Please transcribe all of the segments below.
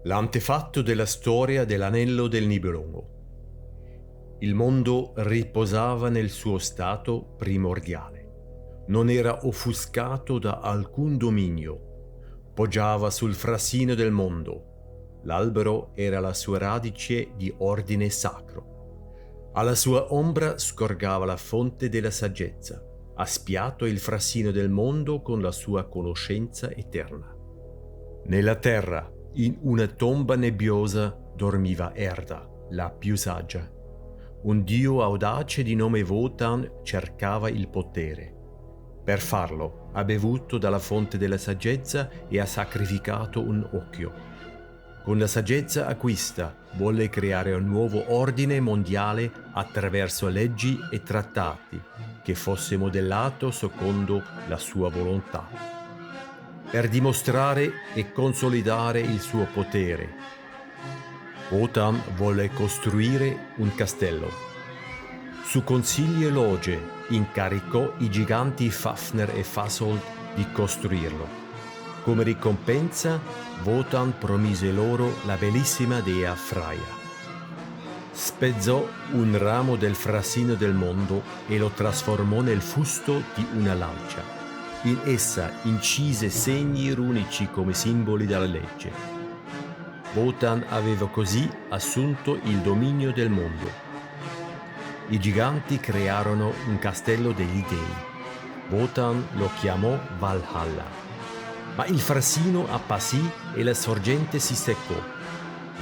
L'antefatto della storia dell'anello del Nibelungo. Il mondo riposava nel suo stato primordiale. Non era offuscato da alcun dominio. Poggiava sul frassino del mondo. L'albero era la sua radice di ordine sacro. Alla sua ombra scorgava la fonte della saggezza. Ha spiato il frassino del mondo con la sua conoscenza eterna. Nella terra, in una tomba nebbiosa, dormiva Erda, la più saggia. Un dio audace di nome Wotan cercava il potere. Per farlo ha bevuto dalla fonte della saggezza e ha sacrificato un occhio. Con la saggezza acquista volle creare un nuovo ordine mondiale attraverso leggi e trattati che fosse modellato secondo la sua volontà. Per dimostrare e consolidare il suo potere, Wotan volle costruire un castello. Su consigli e loge incaricò i giganti Fafner e Fasold di costruirlo. Come ricompensa, Wotan promise loro la bellissima dea Freya. Spezzò un ramo del frassino del mondo e lo trasformò nel fusto di una lancia. In essa incise segni runici come simboli della legge. Wotan aveva così assunto il dominio del mondo. I giganti crearono un castello degli dei. Wotan lo chiamò Valhalla. Ma il frassino appassì e la sorgente si seccò.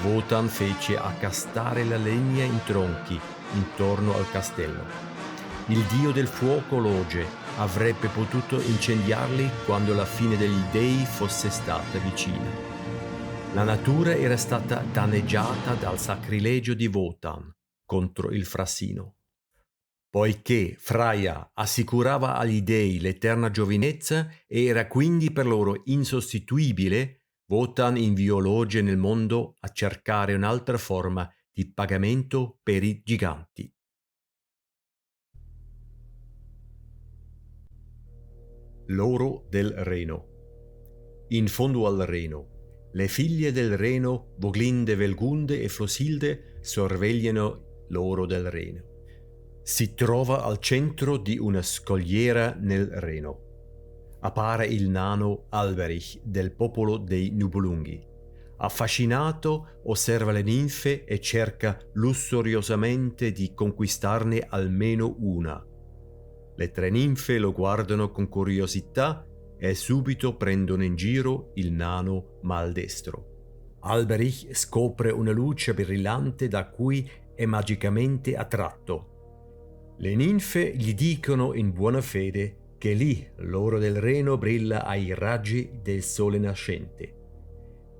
Wotan fece accastare la legna in tronchi intorno al castello. Il dio del fuoco Loge avrebbe potuto incendiarli quando la fine degli dei fosse stata vicina. La natura era stata danneggiata dal sacrilegio di Wotan contro il frassino. Poiché Freya assicurava agli dei l'eterna giovinezza e era quindi per loro insostituibile, Wotan inviò Loge nel mondo a cercare un'altra forma di pagamento per i giganti. L'oro del Reno. In fondo al Reno, le figlie del Reno, Voglinde, Velgunde e Flosilde, sorvegliano l'oro del Reno. Si trova al centro di una scogliera nel Reno. Appare il nano Alberich del popolo dei Nibelunghi. Affascinato, osserva le ninfe e cerca lussuriosamente di conquistarne almeno una. Le tre ninfe lo guardano con curiosità e subito prendono in giro il nano maldestro. Alberich scopre una luce brillante da cui è magicamente attratto. Le ninfe gli dicono in buona fede che lì l'oro del Reno brilla ai raggi del sole nascente.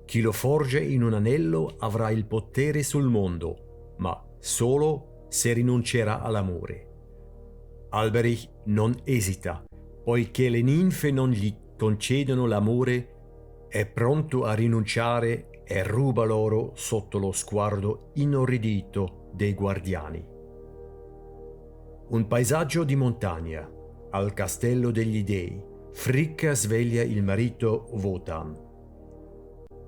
Chi lo forge in un anello avrà il potere sul mondo, ma solo se rinuncerà all'amore. Alberich non esita, poiché le ninfe non gli concedono l'amore, è pronto a rinunciare e ruba l'oro sotto lo sguardo inorridito dei guardiani. Un paesaggio di montagna, al castello degli dei, Fricka sveglia il marito Wotan.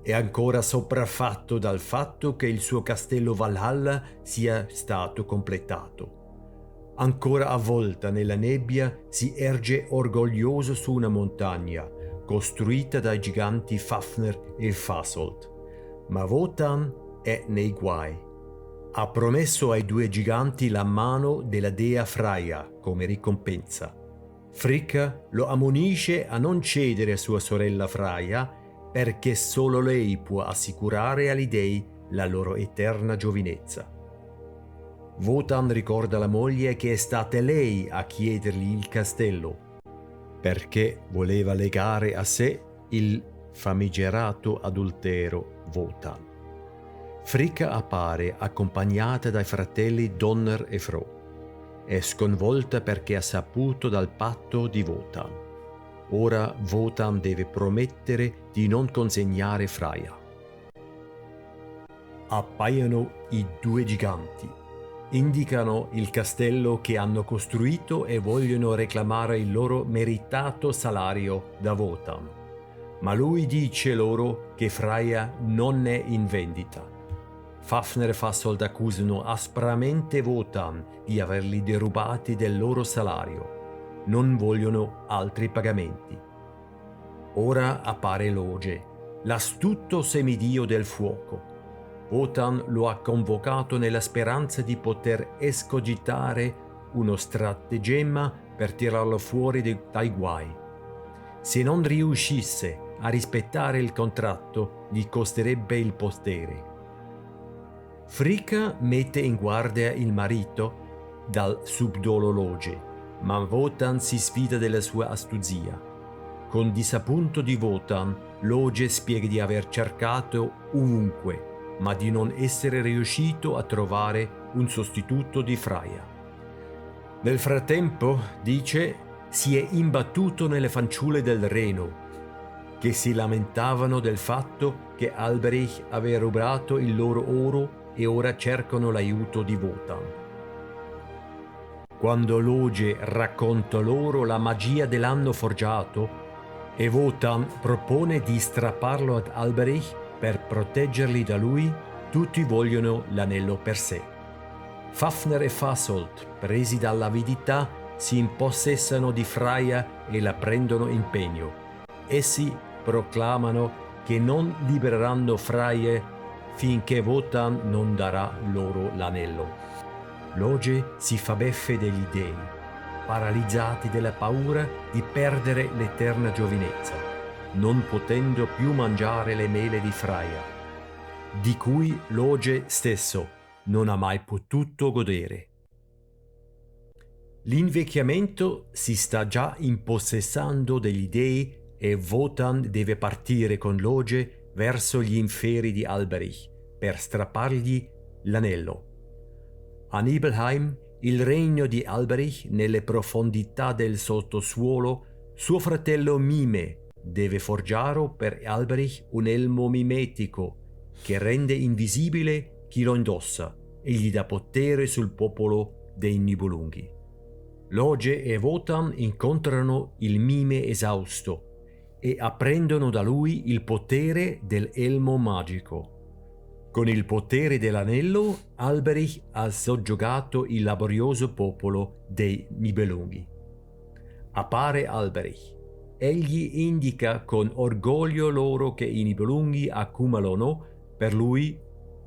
È ancora sopraffatto dal fatto che il suo castello Valhalla sia stato completato. Ancora avvolta nella nebbia, si erge orgoglioso su una montagna, costruita dai giganti Fafner e Fasold. Ma Wotan è nei guai. Ha promesso ai due giganti la mano della dea Freya come ricompensa. Fricka lo ammonisce a non cedere a sua sorella Freya, perché solo lei può assicurare agli dei la loro eterna giovinezza. Wotan ricorda alla moglie che è stata lei a chiedergli il castello, perché voleva legare a sé il famigerato adultero Wotan. Fricka appare accompagnata dai fratelli Donner e Fro. È sconvolta perché ha saputo dal patto di Wotan. Ora Wotan deve promettere di non consegnare Freya. Appaiono i due giganti. Indicano il castello che hanno costruito e vogliono reclamare il loro meritato salario da Wotan. Ma lui dice loro che Freya non è in vendita. Fafner e Fasold accusano aspramente Wotan di averli derubati del loro salario. Non vogliono altri pagamenti. Ora appare Loge, l'astuto semidio del fuoco. Wotan lo ha convocato nella speranza di poter escogitare uno stratagemma per tirarlo fuori dai guai. Se non riuscisse a rispettare il contratto, gli costerebbe il potere. Fricka mette in guardia il marito dal subdolo Loge, ma Wotan si sfida della sua astuzia. Con disappunto di Wotan, Loge spiega di aver cercato ovunque, ma di non essere riuscito a trovare un sostituto di Freya. Nel frattempo, dice, si è imbattuto nelle fanciulle del Reno, che si lamentavano del fatto che Alberich aveva rubato il loro oro e ora cercano l'aiuto di Wotan. Quando Loge racconta loro la magia dell'anno forgiato e Wotan propone di strapparlo ad Alberich per proteggerli da lui, tutti vogliono l'anello per sé. Fafner e Fasold, presi dall'avidità, si impossessano di Freya e la prendono in pegno. Essi proclamano che non libereranno Freya finché Wotan non darà loro l'anello. Loge si fa beffe degli dei, paralizzati dalla paura di perdere l'eterna giovinezza, non potendo più mangiare le mele di Freya, di cui Loge stesso non ha mai potuto godere. L'invecchiamento si sta già impossessando degli dei e Wotan deve partire con Loge verso gli inferi di Alberich per strappargli l'anello. A Nibelheim, il regno di Alberich nelle profondità del sottosuolo, suo fratello Mime deve forgiare per Alberich un elmo mimetico che rende invisibile chi lo indossa e gli dà potere sul popolo dei Nibelunghi. Loge e Wotan incontrano il Mime esausto e apprendono da lui il potere dell'elmo magico. Con il potere dell'anello, Alberich ha soggiogato il laborioso popolo dei Nibelunghi. Appare Alberich. Egli indica con orgoglio loro che i Nibelunghi accumulano per lui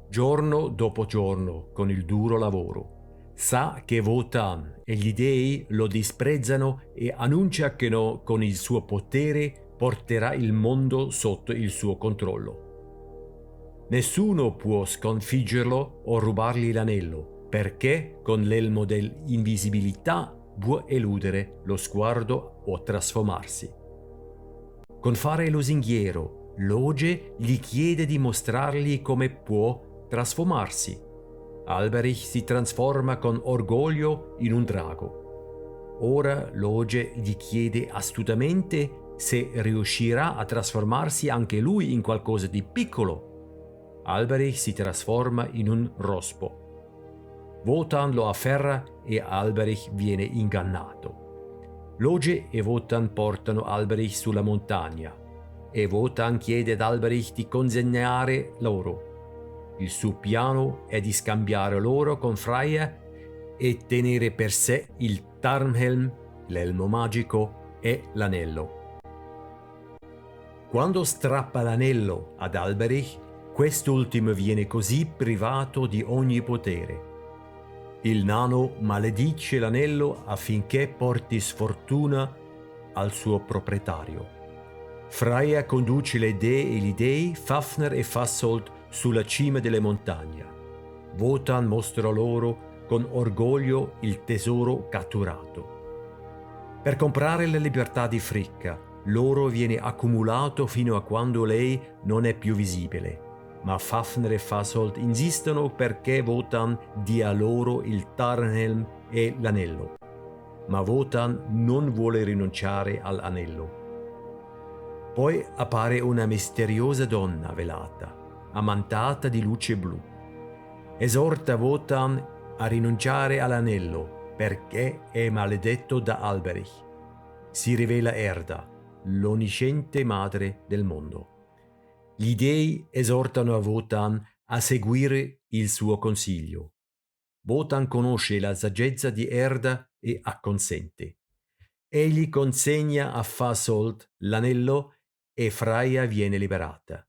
giorno dopo giorno con il duro lavoro. Sa che Wotan e gli dei lo disprezzano e annuncia che con il suo potere porterà il mondo sotto il suo controllo. Nessuno può sconfiggerlo o rubargli l'anello, perché con l'elmo dell'invisibilità può eludere lo sguardo o trasformarsi. Con fare lusinghiero, Loge gli chiede di mostrargli come può trasformarsi. Alberich si trasforma con orgoglio in un drago. Ora Loge gli chiede astutamente se riuscirà a trasformarsi anche lui in qualcosa di piccolo. Alberich si trasforma in un rospo. Wotan lo afferra e Alberich viene ingannato. Loge e Wotan portano Alberich sulla montagna e Wotan chiede ad Alberich di consegnare l'oro. Il suo piano è di scambiare l'oro con Freya e tenere per sé il Tarnhelm, l'elmo magico e l'anello. Quando strappa l'anello ad Alberich, quest'ultimo viene così privato di ogni potere. Il nano maledice l'anello affinché porti sfortuna al suo proprietario. Freya conduce le dee e gli dei, Fafner e Fasold, sulla cima delle montagne. Wotan mostra loro con orgoglio il tesoro catturato. Per comprare la libertà di Fricka, l'oro viene accumulato fino a quando lei non è più visibile. Ma Fafner e Fasold insistono perché Wotan dia loro il Tarnhelm e l'anello. Ma Wotan non vuole rinunciare all'anello. Poi appare una misteriosa donna velata, ammantata di luce blu. Esorta Wotan a rinunciare all'anello perché è maledetto da Alberich. Si rivela Erda, l'onnisciente madre del mondo. Gli dei esortano a Wotan a seguire il suo consiglio. Wotan conosce la saggezza di Erda e acconsente. Egli consegna a Fasold l'anello e Freya viene liberata.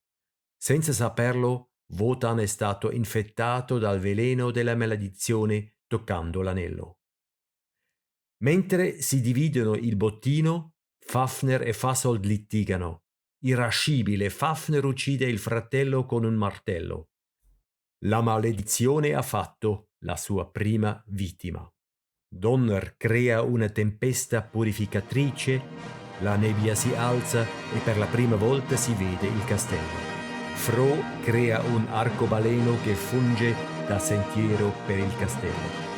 Senza saperlo, Wotan è stato infettato dal veleno della maledizione toccando l'anello. Mentre si dividono il bottino, Fafner e Fasold litigano. Irascibile, Fafner uccide il fratello con un martello. La maledizione ha fatto la sua prima vittima. Donner crea una tempesta purificatrice, la nebbia si alza e per la prima volta si vede il castello. Fro crea un arcobaleno che funge da sentiero per il castello.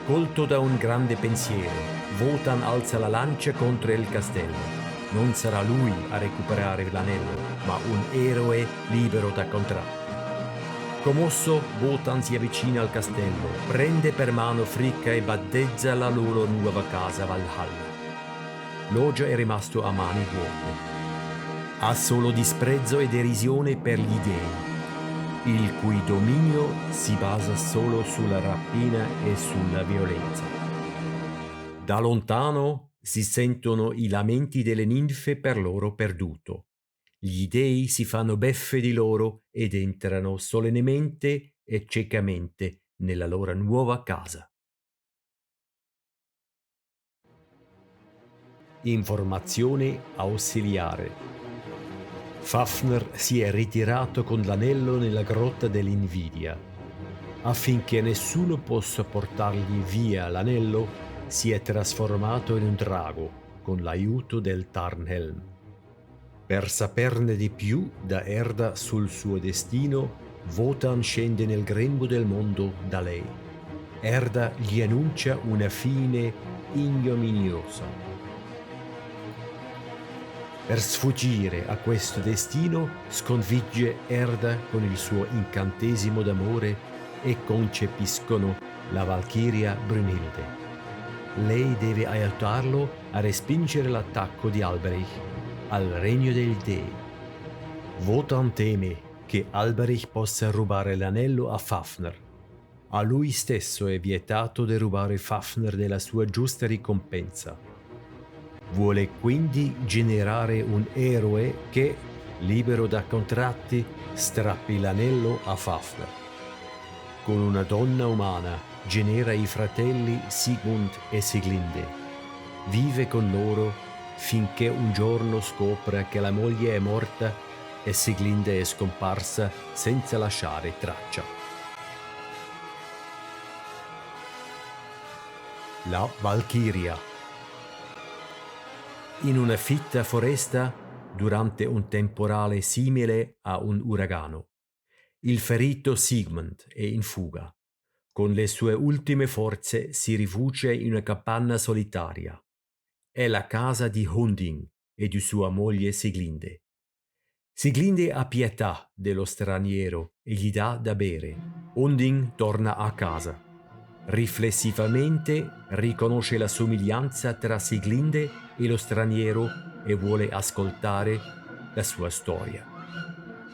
Colto da un grande pensiero, Wotan alza la lancia contro il castello. Non sarà lui a recuperare l'anello, ma un eroe libero da contratti. Commosso, Wotan si avvicina al castello, prende per mano Fricka e battezza la loro nuova casa Valhalla. Logia è rimasto a mani vuote. Ha solo disprezzo e derisione per gli dei, il cui dominio si basa solo sulla rapina e sulla violenza. Da lontano si sentono i lamenti delle ninfe per loro perduto. Gli dei si fanno beffe di loro ed entrano solennemente e ciecamente nella loro nuova casa. Informazione ausiliare. Fafner si è ritirato con l'anello nella grotta dell'Invidia. Affinché nessuno possa portargli via l'anello, si è trasformato in un drago con l'aiuto del Tarnhelm. Per saperne di più da Erda sul suo destino, Wotan scende nel grembo del mondo da lei. Erda gli annuncia una fine ignominiosa. Per sfuggire a questo destino, sconfigge Erda con il suo incantesimo d'amore e concepiscono la Valchiria Brunhilde. Lei deve aiutarlo a respingere l'attacco di Alberich al regno dei dei. Wotan teme che Alberich possa rubare l'anello a Fafner. A lui stesso è vietato derubare Fafner della sua giusta ricompensa. Vuole quindi generare un eroe che, libero da contratti, strappi l'anello a Fafner. Con una donna umana genera i fratelli Sigmund e Siglinde. Vive con loro finché un giorno scopre che la moglie è morta e Siglinde è scomparsa senza lasciare traccia. La Valchiria. In una fitta foresta, durante un temporale simile a un uragano, il ferito Sigmund è in fuga. Con le sue ultime forze si rifugia in una capanna solitaria. È la casa di Hunding e di sua moglie Siglinde. Siglinde ha pietà dello straniero e gli dà da bere. Hunding torna a casa. Riflessivamente riconosce la somiglianza tra Siglinde e lo straniero e vuole ascoltare la sua storia.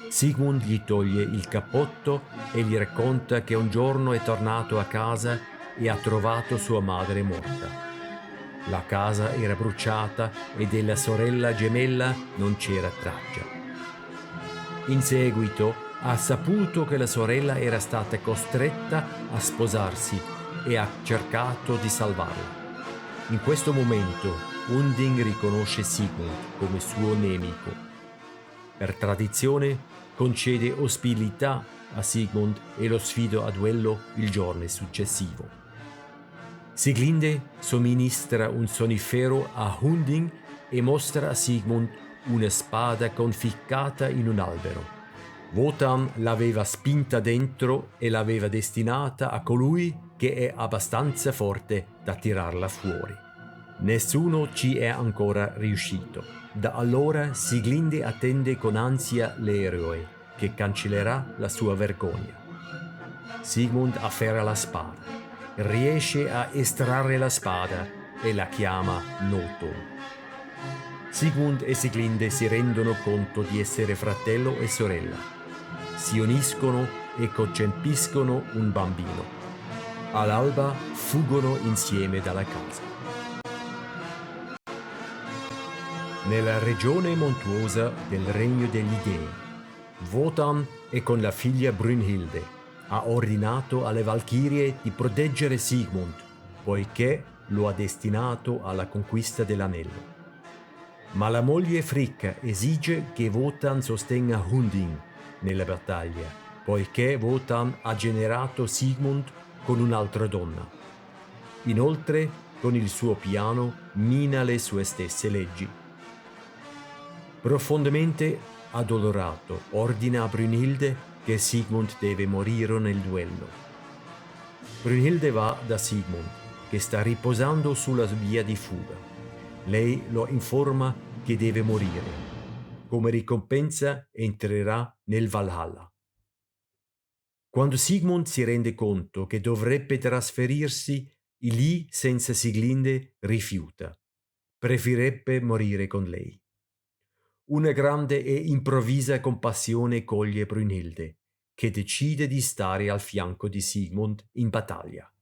Sigmund gli toglie il cappotto e gli racconta che un giorno è tornato a casa e ha trovato sua madre morta. La casa era bruciata e della sorella gemella non c'era traccia. In seguito ha saputo che la sorella era stata costretta a sposarsi e ha cercato di salvarla. In questo momento Hunding riconosce Sigmund come suo nemico. Per tradizione concede ospitalità a Sigmund e lo sfida a duello il giorno successivo. Siglinde somministra un sonnifero a Hunding e mostra a Sigmund una spada conficcata in un albero. Wotan l'aveva spinta dentro e l'aveva destinata a colui che è abbastanza forte da tirarla fuori. Nessuno ci è ancora riuscito. Da allora Siglinde attende con ansia l'eroe che cancellerà la sua vergogna. Sigmund afferra la spada. Riesce a estrarre la spada e la chiama Noton. Sigmund e Sieglinde si rendono conto di essere fratello e sorella. Si uniscono e concepiscono un bambino. All'alba fuggono insieme dalla casa. Nella regione montuosa del Regno degli Dei, Wotan è con la figlia Brünnhilde. Ha ordinato alle Valchirie di proteggere Sigmund, poiché lo ha destinato alla conquista dell'anello. Ma la moglie Fricka esige che Wotan sostenga Hunding nella battaglia, poiché Wotan ha generato Sigmund con un'altra donna. Inoltre, con il suo piano, mina le sue stesse leggi. Profondamente addolorato, ordina a Brünnhilde che Sigmund deve morire nel duello. Brünnhilde va da Sigmund, che sta riposando sulla via di fuga. Lei lo informa che deve morire. Come ricompensa entrerà nel Valhalla. Quando Sigmund si rende conto che dovrebbe trasferirsi lì senza Sieglinde, rifiuta. Preferirebbe morire con lei. Una grande e improvvisa compassione coglie Brünnhilde, che decide di stare al fianco di Sigmund in battaglia.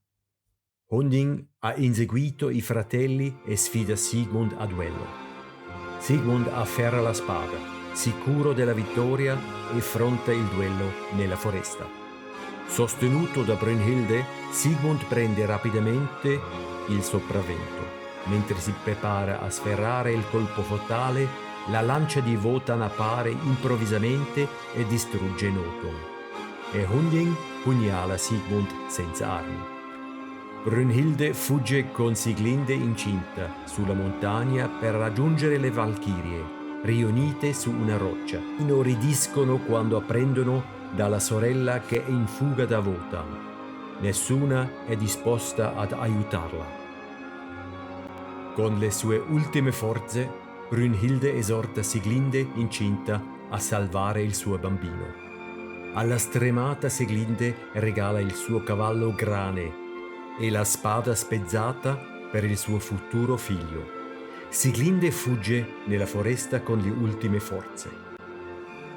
Hunding ha inseguito i fratelli e sfida Sigmund a duello. Sigmund afferra la spada, sicuro della vittoria, e affronta il duello nella foresta. Sostenuto da Brünnhilde, Sigmund prende rapidamente il sopravvento. Mentre si prepara a sferrare il colpo fatale, la lancia di Wotan appare improvvisamente e distrugge Noton. E Hunding pugnala Sigmund senza armi. Brünnhilde fugge con Sieglinde incinta sulla montagna per raggiungere le Valchirie, riunite su una roccia. Inorridiscono quando apprendono dalla sorella che è in fuga da Wotan. Nessuna è disposta ad aiutarla. Con le sue ultime forze, Brünnhilde esorta Sieglinde incinta a salvare il suo bambino. Alla stremata Sieglinde regala il suo cavallo Grane e la spada spezzata per il suo futuro figlio. Sieglinde fugge nella foresta con le ultime forze.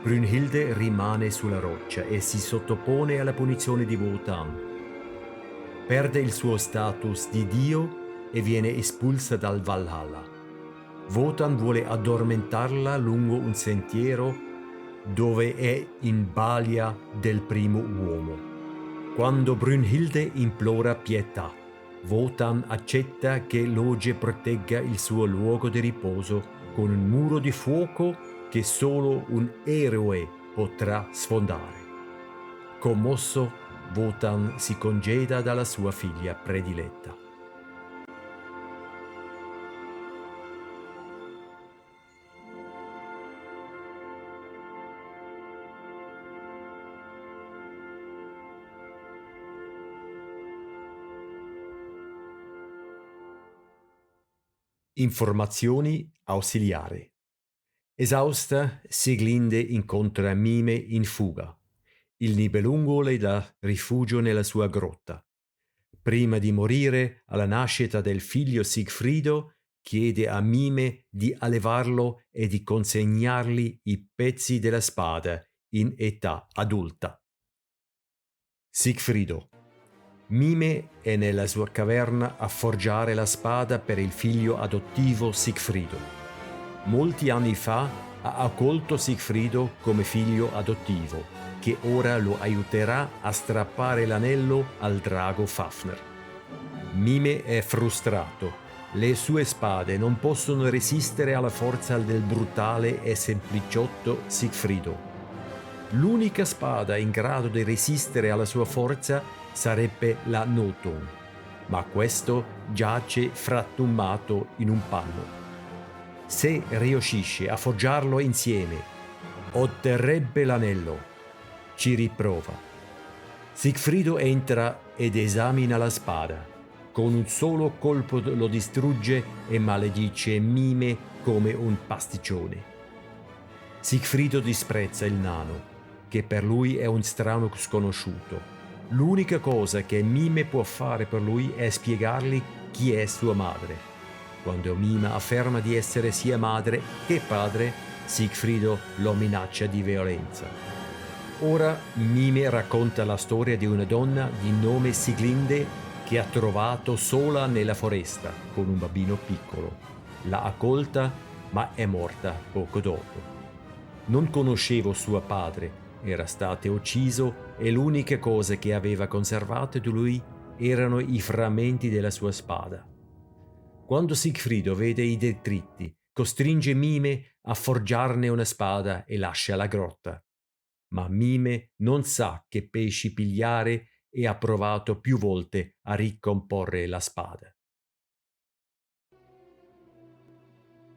Brünnhilde rimane sulla roccia e si sottopone alla punizione di Wotan. Perde il suo status di dio e viene espulsa dal Valhalla. Wotan vuole addormentarla lungo un sentiero dove è in balia del primo uomo. Quando Brünnhilde implora pietà, Wotan accetta che Loge protegga il suo luogo di riposo con un muro di fuoco che solo un eroe potrà sfondare. Commosso, Wotan si congeda dalla sua figlia prediletta. Informazioni ausiliari. Esausta, Sieglinde incontra Mime in fuga. Il Nibelungo le dà rifugio nella sua grotta. Prima di morire, alla nascita del figlio Sigfrido, chiede a Mime di allevarlo e di consegnargli i pezzi della spada in età adulta. Sigfrido. Mime è nella sua caverna a forgiare la spada per il figlio adottivo Sigfrido. Molti anni fa ha accolto Sigfrido come figlio adottivo, che ora lo aiuterà a strappare l'anello al drago Fafner. Mime è frustrato. Le sue spade non possono resistere alla forza del brutale e sempliciotto Sigfrido. L'unica spada in grado di resistere alla sua forza sarebbe la Noton, ma questo giace frattumato in un panno. Se riuscisce a forgiarlo insieme, otterrebbe l'anello. Ci riprova. Sigfrido entra ed esamina la spada. Con un solo colpo lo distrugge e maledice Mime come un pasticcione. Sigfrido disprezza il nano, che per lui è un strano sconosciuto. L'unica cosa che Mime può fare per lui è spiegargli chi è sua madre. Quando Mime afferma di essere sia madre che padre, Sigfrido lo minaccia di violenza. Ora Mime racconta la storia di una donna di nome Siglinde che ha trovato sola nella foresta con un bambino piccolo. L'ha accolta, ma è morta poco dopo. Non conoscevo suo padre, era stato ucciso e l'unica cosa che aveva conservato di lui erano i frammenti della sua spada. Quando Sigfrido vede i detriti, costringe Mime a forgiarne una spada e lascia la grotta. Ma Mime non sa che pesci pigliare e ha provato più volte a ricomporre la spada.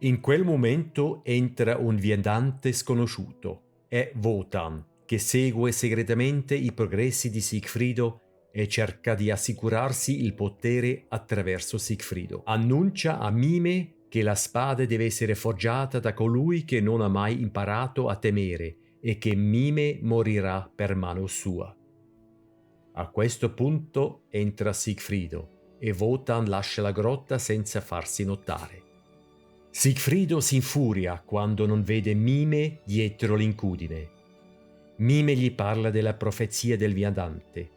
In quel momento entra un viandante sconosciuto. È Wotan, che segue segretamente i progressi di Sigfrido e cerca di assicurarsi il potere attraverso Sigfrido. Annuncia a Mime che la spada deve essere forgiata da colui che non ha mai imparato a temere e che Mime morirà per mano sua. A questo punto entra Sigfrido e Wotan lascia la grotta senza farsi notare. Sigfrido si infuria quando non vede Mime dietro l'incudine. Mime gli parla della profezia del viandante.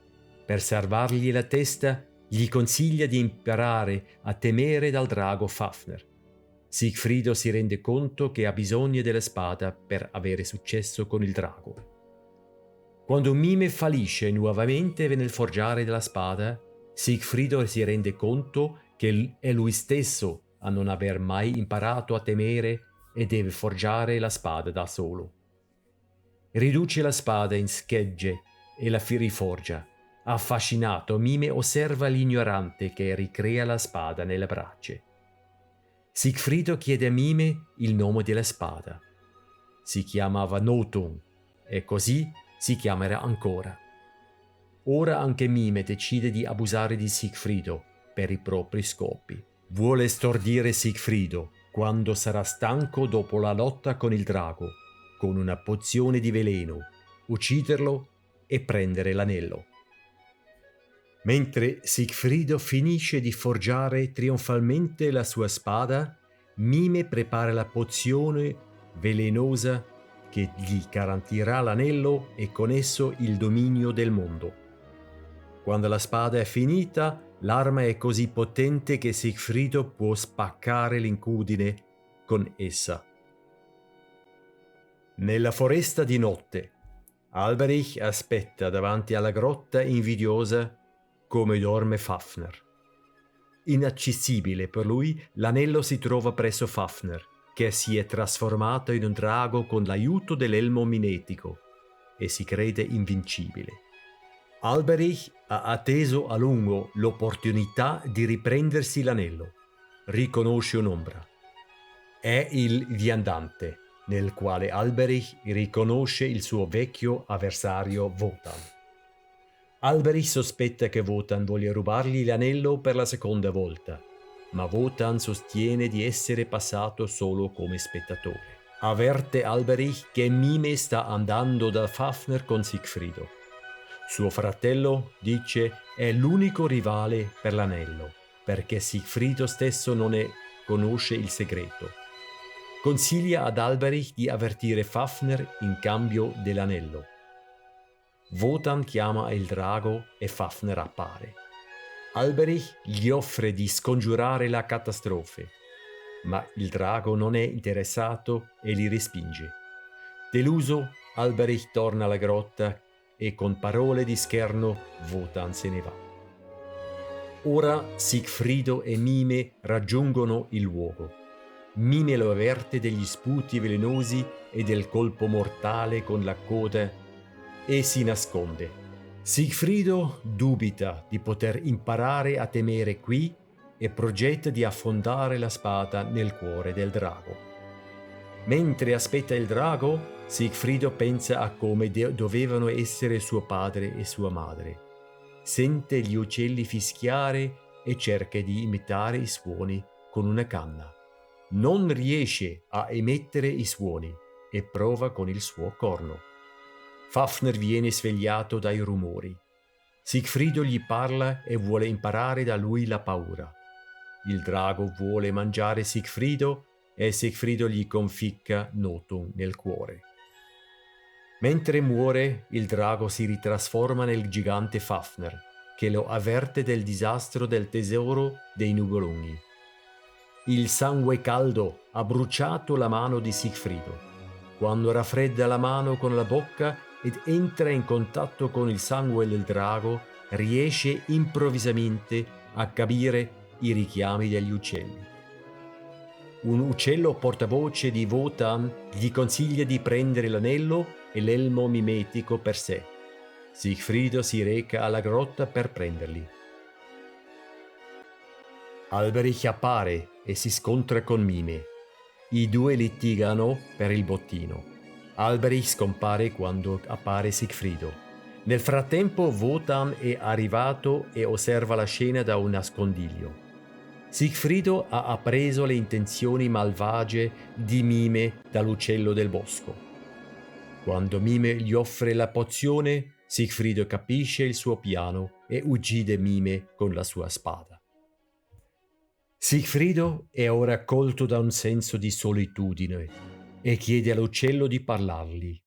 Per salvargli la testa, gli consiglia di imparare a temere dal drago Fafner. Sigfrido si rende conto che ha bisogno della spada per avere successo con il drago. Quando Mime fallisce nuovamente nel forgiare della spada, Sigfrido si rende conto che è lui stesso a non aver mai imparato a temere e deve forgiare la spada da solo. Riduce la spada in schegge e la riforgia. Affascinato, Mime osserva l'ignorante che ricrea la spada nelle braccia. Sigfrido chiede a Mime il nome della spada. Si chiamava Nothung e così si chiamerà ancora. Ora anche Mime decide di abusare di Sigfrido per i propri scopi. Vuole stordire Sigfrido quando sarà stanco dopo la lotta con il drago, con una pozione di veleno, ucciderlo e prendere l'anello. Mentre Sigfrido finisce di forgiare trionfalmente la sua spada, Mime prepara la pozione velenosa che gli garantirà l'anello e con esso il dominio del mondo. Quando la spada è finita, l'arma è così potente che Sigfrido può spaccare l'incudine con essa. Nella foresta di notte, Alberich aspetta davanti alla grotta invidiosa come dorme Fafner. Inaccessibile per lui, l'anello si trova presso Fafner, che si è trasformato in un drago con l'aiuto dell'elmo minetico e si crede invincibile. Alberich ha atteso a lungo l'opportunità di riprendersi l'anello. Riconosce un'ombra. È il viandante, nel quale Alberich riconosce il suo vecchio avversario Wotan. Alberich sospetta che Wotan voglia rubargli l'anello per la seconda volta, ma Wotan sostiene di essere passato solo come spettatore. Avverte Alberich che Mime sta andando da Fafner con Sigfrido. Suo fratello, dice, è l'unico rivale per l'anello, perché Sigfrido stesso non ne conosce il segreto. Consiglia ad Alberich di avvertire Fafner in cambio dell'anello. Wotan chiama il drago e Fafner appare. Alberich gli offre di scongiurare la catastrofe, ma il drago non è interessato e li respinge. Deluso, Alberich torna alla grotta e con parole di scherno Wotan se ne va. Ora Sigfrido e Mime raggiungono il luogo. Mime lo avverte degli sputi velenosi e del colpo mortale con la coda e si nasconde. Sigfrido dubita di poter imparare a temere qui e progetta di affondare la spada nel cuore del drago. Mentre aspetta il drago, Sigfrido pensa a come dovevano essere suo padre e sua madre. Sente gli uccelli fischiare e cerca di imitare i suoni con una canna. Non riesce a emettere i suoni e prova con il suo corno. Fafner viene svegliato dai rumori. Sigfrido gli parla e vuole imparare da lui la paura. il drago vuole mangiare Sigfrido e Sigfrido gli conficca Nothung nel cuore. Mentre muore, il drago si ritrasforma nel gigante Fafner, che lo avverte del disastro del tesoro dei Nibelunghi. Il sangue caldo ha bruciato la mano di Sigfrido. Quando raffredda la mano con la bocca ed entra in contatto con il sangue del drago, riesce improvvisamente a capire i richiami degli uccelli. Un uccello portavoce di Wotan gli consiglia di prendere l'anello e l'elmo mimetico per sé. Sigfrido si reca alla grotta per prenderli. Alberich appare e si scontra con Mime. I due litigano per il bottino. Alberich scompare quando appare Sigfrido. Nel frattempo Wotan è arrivato e osserva la scena da un nascondiglio. Sigfrido ha appreso le intenzioni malvagie di Mime dall'uccello del bosco. Quando Mime gli offre la pozione, Sigfrido capisce il suo piano e uccide Mime con la sua spada. Sigfrido è ora colto da un senso di solitudine e chiede all'uccello di parlargli.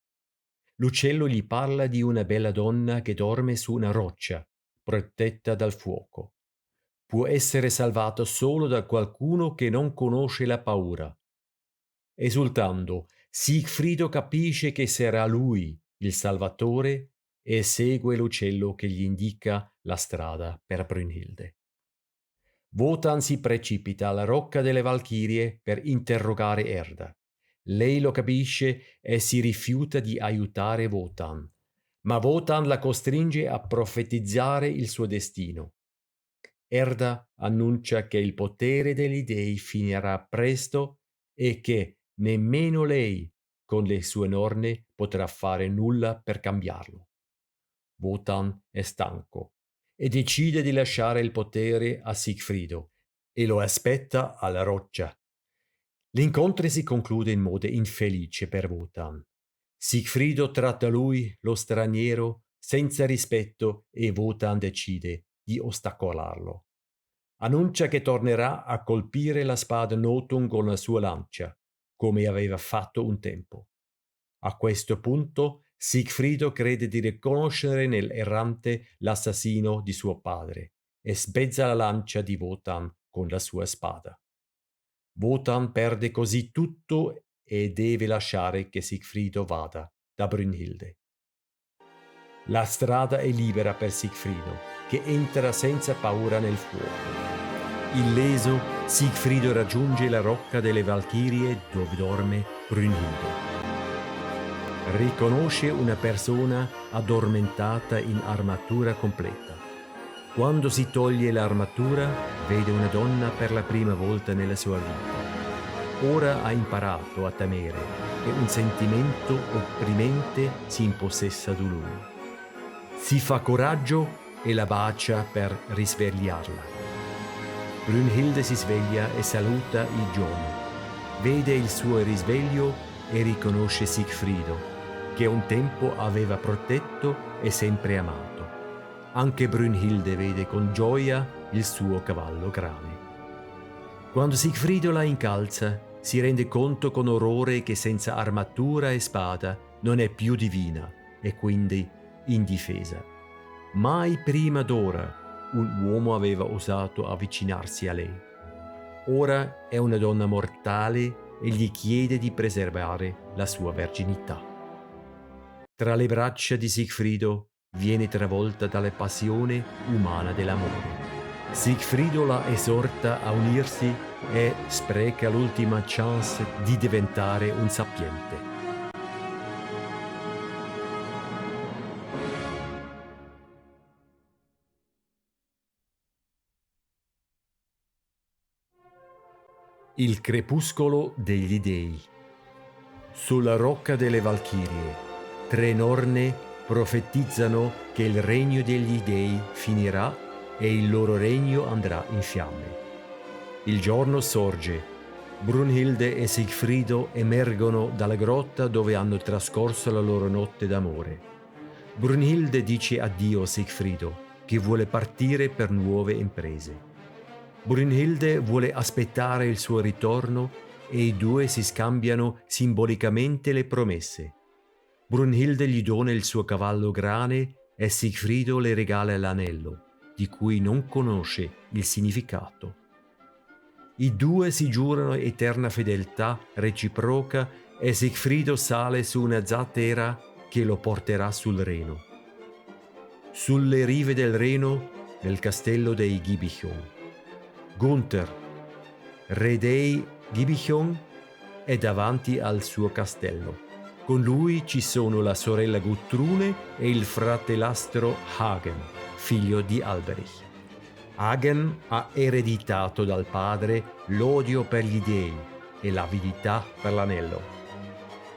L'uccello gli parla di una bella donna che dorme su una roccia, protetta dal fuoco. Può essere salvato solo da qualcuno che non conosce la paura. Esultando, Sigfrido capisce che sarà lui il Salvatore e segue l'uccello che gli indica la strada per Brünnhilde. Wotan si precipita alla Rocca delle Valchirie per interrogare Erda. Lei lo capisce e si rifiuta di aiutare Wotan, ma Wotan la costringe a profetizzare il suo destino. Erda annuncia che il potere degli dei finirà presto e che nemmeno lei, con le sue norne, potrà fare nulla per cambiarlo. Wotan è stanco e decide di lasciare il potere a Sigfrido e lo aspetta alla roccia. L'incontro si conclude in modo infelice per Wotan. Sigfrido tratta lui, lo straniero, senza rispetto e Wotan decide di ostacolarlo. Annuncia che tornerà a colpire la spada Nothung con la sua lancia, come aveva fatto un tempo. A questo punto Sigfrido crede di riconoscere nell'errante l'assassino di suo padre e spezza la lancia di Wotan con la sua spada. Wotan perde così tutto e deve lasciare che Sigfrido vada da Brünnhilde. La strada è libera per Sigfrido, che entra senza paura nel fuoco. Illeso, Sigfrido raggiunge la Rocca delle Valchirie dove dorme Brünnhilde. Riconosce una persona addormentata in armatura completa. Quando si toglie l'armatura, vede una donna per la prima volta nella sua vita. Ora ha imparato a temere e un sentimento opprimente si impossessa di lui. Si fa coraggio e la bacia per risvegliarla. Brünnhilde si sveglia e saluta il giorno. Vede il suo risveglio e riconosce Sigfrido, che un tempo aveva protetto e sempre amato. Anche Brünnhilde vede con gioia il suo cavallo grane. Quando Sigfrido la incalza, si rende conto con orrore che senza armatura e spada non è più divina e quindi indifesa. Mai prima d'ora un uomo aveva osato avvicinarsi a lei. Ora è una donna mortale e gli chiede di preservare la sua verginità. Tra le braccia di Sigfrido viene travolta dalla passione umana dell'amore. Sigfrido la esorta a unirsi e spreca l'ultima chance di diventare un sapiente. Il crepuscolo degli dei. Sulla Rocca delle Valchirie, 3 norne profetizzano che il regno degli dei finirà e il loro regno andrà in fiamme. Il giorno sorge. Brünnhilde e Sigfrido emergono dalla grotta dove hanno trascorso la loro notte d'amore. Brünnhilde dice addio a Sigfrido, che vuole partire per nuove imprese. Brunhilde vuole aspettare il suo ritorno e i due si scambiano simbolicamente le promesse. Brunhilde gli dona il suo cavallo grane e Sigfrido le regala l'anello, di cui non conosce il significato. I due si giurano eterna fedeltà reciproca e Sigfrido sale su una zattera che lo porterà sul Reno. Sulle rive del Reno, nel castello dei Gibichon, Gunther, re dei Gibichon, è davanti al suo castello. Con lui ci sono la sorella Guttrune e il fratellastro Hagen, figlio di Alberich. Hagen ha ereditato dal padre l'odio per gli dei e l'avidità per l'anello.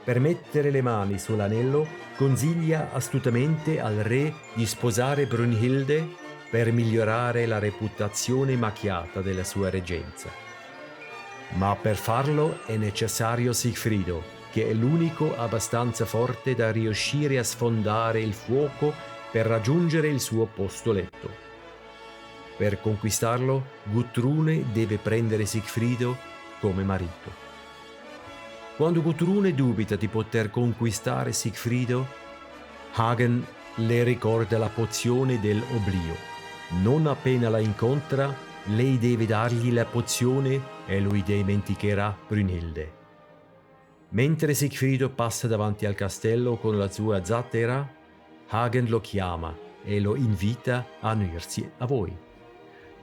Per mettere le mani sull'anello consiglia astutamente al re di sposare Brunhilde per migliorare la reputazione macchiata della sua reggenza. Ma per farlo è necessario Sigfrido, che è l'unico abbastanza forte da riuscire a sfondare il fuoco per raggiungere il suo posto letto. Per conquistarlo, Guttrune deve prendere Sigfrido come marito. Quando Guttrune dubita di poter conquistare Sigfrido, Hagen le ricorda la pozione dell'oblio. Non appena la incontra, lei deve dargli la pozione e lui dimenticherà Brunhilde. Mentre Sigfrido passa davanti al castello con la sua zattera, Hagen lo chiama e lo invita a unirsi a voi.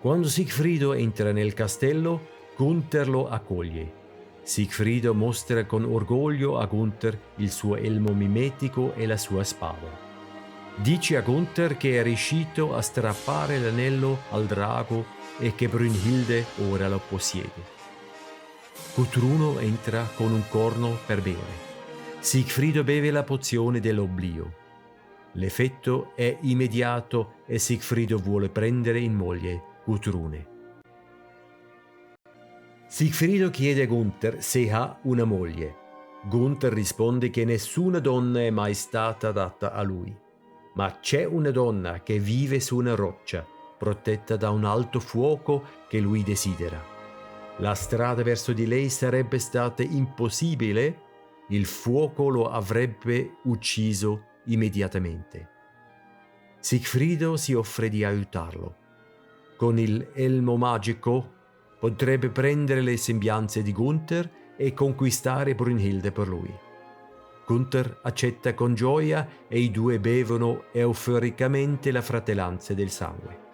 Quando Sigfrido entra nel castello, Gunther lo accoglie. Sigfrido mostra con orgoglio a Gunther il suo elmo mimetico e la sua spada. Dice a Gunther che è riuscito a strappare l'anello al drago e che Brunhilde ora lo possiede. Gutruno entra con un corno per bere. Sigfrido beve la pozione dell'oblio. L'effetto è immediato e Sigfrido vuole prendere in moglie Guttrune. Sigfrido chiede a Gunther se ha una moglie. Gunther risponde che nessuna donna è mai stata data a lui, ma c'è una donna che vive su una roccia, protetta da un alto fuoco che lui desidera. La strada verso di lei sarebbe stata impossibile, il fuoco lo avrebbe ucciso immediatamente. Sigfrido si offre di aiutarlo. Con il elmo magico potrebbe prendere le sembianze di Gunther e conquistare Brunhilde per lui. Gunther accetta con gioia e i due bevono euforicamente la fratellanza del sangue.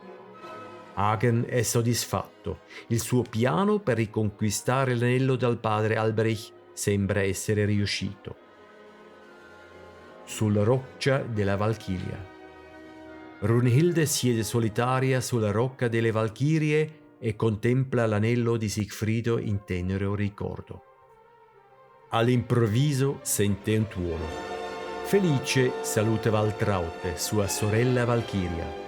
Hagen è soddisfatto. Il suo piano per riconquistare l'anello dal padre Alberich sembra essere riuscito. Sulla roccia della Valchiria. Brunhilde siede solitaria sulla rocca delle Valchirie e contempla l'anello di Sigfrido in tenero ricordo. All'improvviso sente un tuono. Felice saluta Waltraute, sua sorella Valchiria.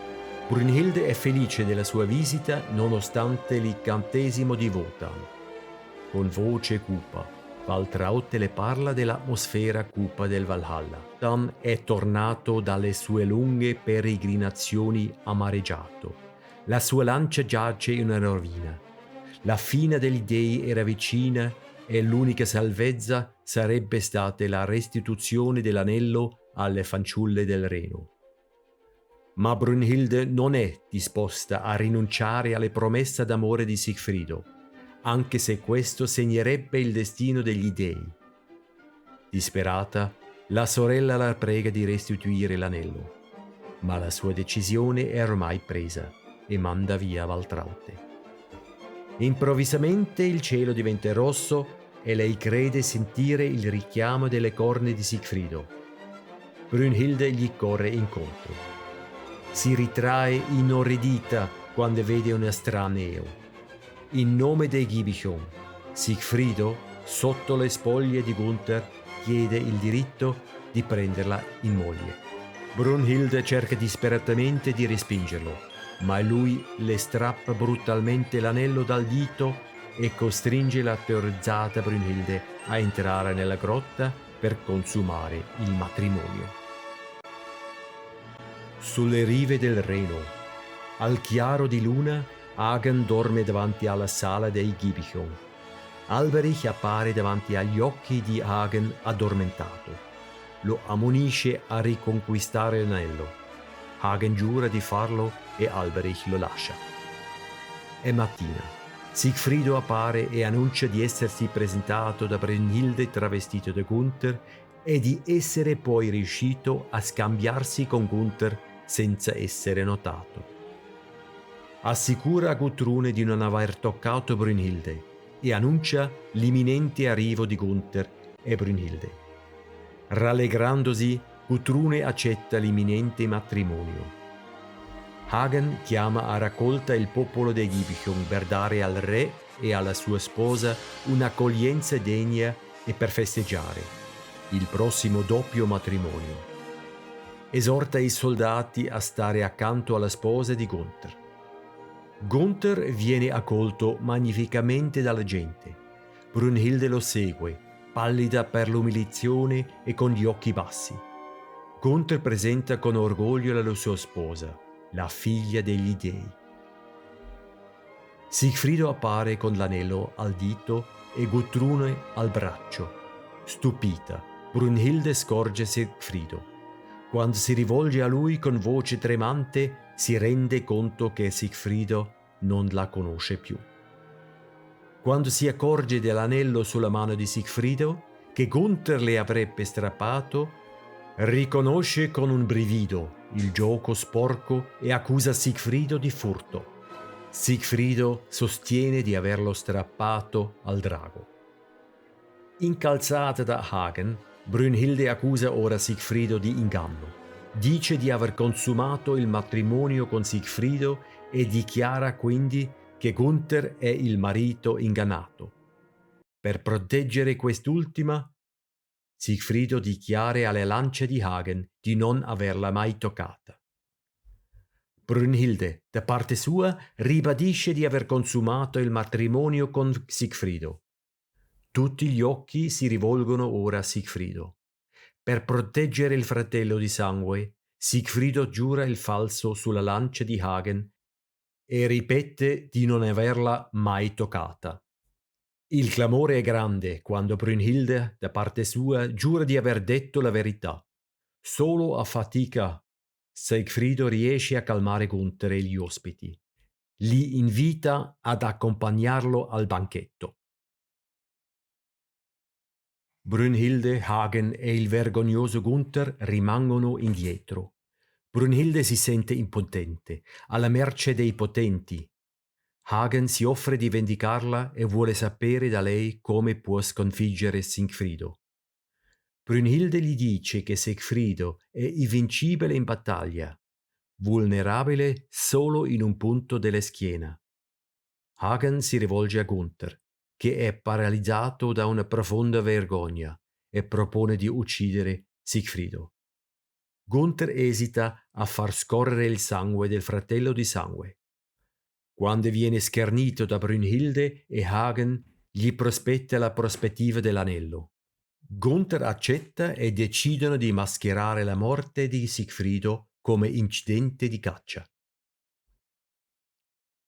Brunhilde è felice della sua visita nonostante l'incantesimo di Wotan. Con voce cupa, Waltraute le parla dell'atmosfera cupa del Valhalla. Wotan è tornato dalle sue lunghe peregrinazioni amareggiato. La sua lancia giace in una rovina. La fine degli dei era vicina e l'unica salvezza sarebbe stata la restituzione dell'anello alle fanciulle del Reno. Ma Brunhilde non è disposta a rinunciare alle promesse d'amore di Sigfrido, anche se questo segnerebbe il destino degli dei. Disperata, la sorella la prega di restituire l'anello, ma la sua decisione è ormai presa e manda via Waltraute. Improvvisamente il cielo diventa rosso e lei crede sentire il richiamo delle corna di Sigfrido. Brunhilde gli corre incontro. Si ritrae inorridita quando vede un estraneo. In nome dei Gibichon, Sigfrido, sotto le spoglie di Gunther, chiede il diritto di prenderla in moglie. Brunhilde cerca disperatamente di respingerlo, ma lui le strappa brutalmente l'anello dal dito e costringe la terrorizzata Brunhilde a entrare nella grotta per consumare il matrimonio. Sulle rive del Reno, al chiaro di luna, Hagen dorme davanti alla sala dei Gibichon. Alberich appare davanti agli occhi di Hagen addormentato. Lo ammonisce a riconquistare l'anello. Hagen giura di farlo e Alberich lo lascia. È mattina. Sigfrido appare e annuncia di essersi presentato da Brünnhilde travestito da Gunther e di essere poi riuscito a scambiarsi con Gunther senza essere notato. Assicura a Gudrune di non aver toccato Brünnhilde e annuncia l'imminente arrivo di Gunther e Brünnhilde. Rallegrandosi, Gudrune accetta l'imminente matrimonio. Hagen chiama a raccolta il popolo dei Gibichon per dare al re e alla sua sposa un'accoglienza degna e per festeggiare il prossimo doppio matrimonio. Esorta i soldati a stare accanto alla sposa di Gunther. Gunther viene accolto magnificamente dalla gente. Brünnhilde lo segue, pallida per l'umiliazione e con gli occhi bassi. Gunther presenta con orgoglio la sua sposa, la figlia degli dei. Sigfrido appare con l'anello al dito e Gudrune al braccio. Stupita, Brünnhilde scorge Sigfrido. Quando si rivolge a lui con voce tremante, si rende conto che Sigfrido non la conosce più. Quando si accorge dell'anello sulla mano di Sigfrido, che Gunther le avrebbe strappato, riconosce con un brivido il gioco sporco e accusa Sigfrido di furto. Sigfrido sostiene di averlo strappato al drago. Incalzata da Hagen, Brünnhilde accusa ora Sigfrido di inganno. Dice di aver consumato il matrimonio con Sigfrido e dichiara quindi che Gunther è il marito ingannato. Per proteggere quest'ultima, Sigfrido dichiara alle lance di Hagen di non averla mai toccata. Brünnhilde, da parte sua, ribadisce di aver consumato il matrimonio con Sigfrido. Tutti gli occhi si rivolgono ora a Sigfrido. Per proteggere il fratello di sangue, Sigfrido giura il falso sulla lancia di Hagen e ripete di non averla mai toccata. Il clamore è grande quando Brünnhilde, da parte sua, giura di aver detto la verità. Solo a fatica Sigfrido riesce a calmare Gunther e gli ospiti. Li invita ad accompagnarlo al banchetto. Brünnhilde, Hagen e il vergognoso Gunther rimangono indietro. Brünnhilde si sente impotente, alla mercé dei potenti. Hagen si offre di vendicarla e vuole sapere da lei come può sconfiggere Sigfrido. Brünnhilde gli dice che Sigfrido è invincibile in battaglia, vulnerabile solo in un punto della schiena. Hagen si rivolge a Gunther, che è paralizzato da una profonda vergogna, e propone di uccidere Sigfrido. Gunther esita a far scorrere il sangue del fratello di sangue. Quando viene schernito da Brünnhilde e Hagen, gli prospetta la prospettiva dell'anello. Gunther accetta e decidono di mascherare la morte di Sigfrido come incidente di caccia.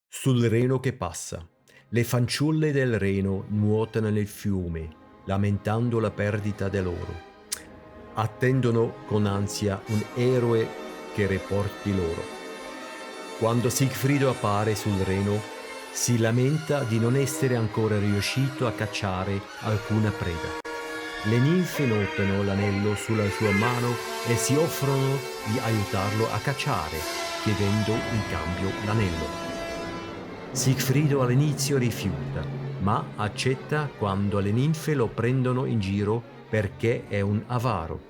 Sul Reno che passa. Le fanciulle del Reno nuotano nel fiume, lamentando la perdita dell'oro. Attendono con ansia un eroe che riporti loro. Quando Sigfrido appare sul Reno, si lamenta di non essere ancora riuscito a cacciare alcuna preda. Le ninfe notano l'anello sulla sua mano e si offrono di aiutarlo a cacciare, chiedendo in cambio l'anello. Sigfrido all'inizio rifiuta, ma accetta quando le ninfe lo prendono in giro perché è un avaro.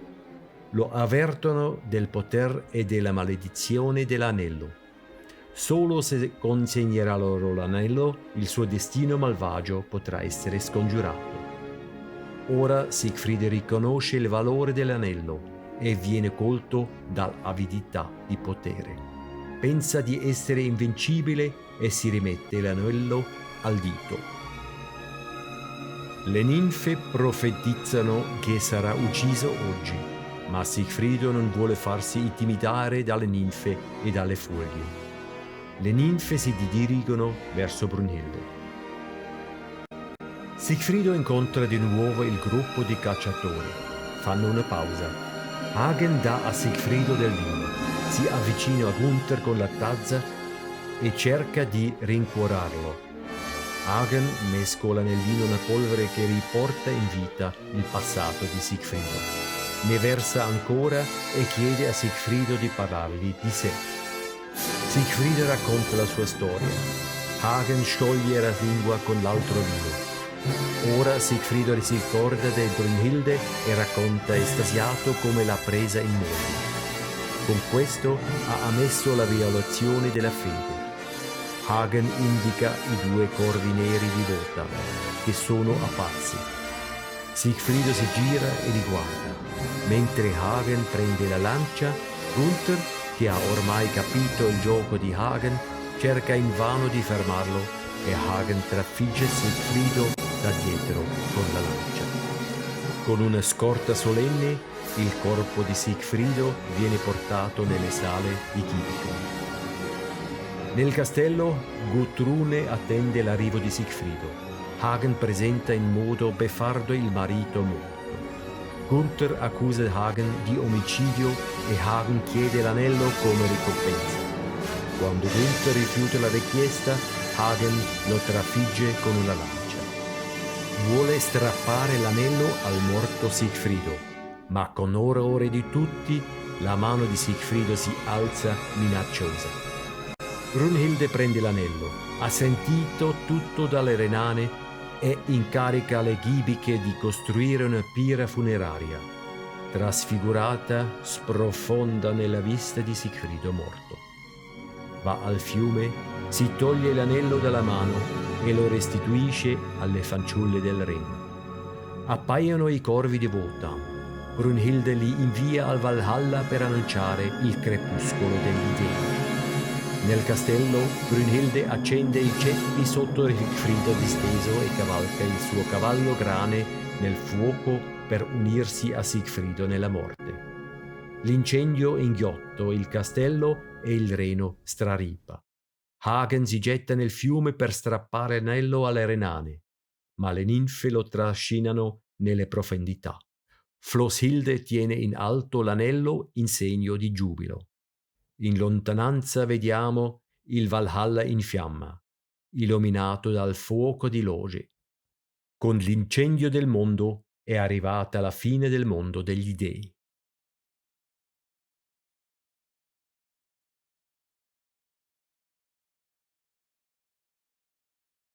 Lo avvertono del potere e della maledizione dell'anello. Solo se consegnerà loro l'anello, il suo destino malvagio potrà essere scongiurato. Ora Sigfrido riconosce il valore dell'anello e viene colto dall'avidità di potere. Pensa di essere invincibile e si rimette l'anello al dito. Le ninfe profetizzano che sarà ucciso oggi, ma Sigfrido non vuole farsi intimidare dalle ninfe e dalle foglie. Le ninfe si dirigono verso Brunhilde. Sigfrido incontra di nuovo il gruppo di cacciatori. Fanno una pausa. Hagen dà a Sigfrido del vino, si avvicina a Gunther con la tazza e cerca di rincuorarlo. Hagen mescola nel vino una polvere che riporta in vita il passato di Sigfrido. Ne versa ancora e chiede a Sigfrido di parlargli di sé. Sigfrido racconta la sua storia. Hagen scioglie la lingua con l'altro vino. Ora Sigfrido si ricorda di Brunhilde e racconta estasiato come l'ha presa in moglie. Con questo ha ammesso la violazione della fede. Hagen indica i due corvi neri di Wotan, che sono apparsi. Sigfrido si gira e li guarda. Mentre Hagen prende la lancia, Gunther, che ha ormai capito il gioco di Hagen, cerca invano di fermarlo e Hagen trafigge Sigfrido da dietro con la lancia. Con una scorta solenne, il corpo di Sigfrido viene portato nelle sale di Gibeon. Nel castello, Gudrune attende l'arrivo di Sigfrido. Hagen presenta in modo beffardo il marito morto. Gunther accusa Hagen di omicidio e Hagen chiede l'anello come ricompensa. Quando Gunther rifiuta la richiesta, Hagen lo trafigge con una lancia. Vuole strappare l'anello al morto Sigfrido, ma con orrore di tutti, la mano di Sigfrido si alza minacciosa. Brunhilde prende l'anello, ha sentito tutto dalle renane e incarica le ghibiche di costruire una pira funeraria. Trasfigurata, sprofonda nella vista di Sigfrido morto. Va al fiume, si toglie l'anello dalla mano e lo restituisce alle fanciulle del Reno. Appaiono i corvi di Wotan. Brunhilde li invia al Valhalla per annunciare il crepuscolo degli dei. Nel castello, Brunhilde accende i ceppi sotto Sigfrido disteso e cavalca il suo cavallo grane nel fuoco per unirsi a Sigfrido nella morte. L'incendio inghiotte il castello e il Reno straripa. Hagen si getta nel fiume per strappare l'anello alle renane, ma le ninfe lo trascinano nelle profondità. Floshilde tiene in alto l'anello in segno di giubilo. In lontananza vediamo il Valhalla in fiamma, illuminato dal fuoco di Loge. Con l'incendio del mondo è arrivata la fine del mondo degli dei.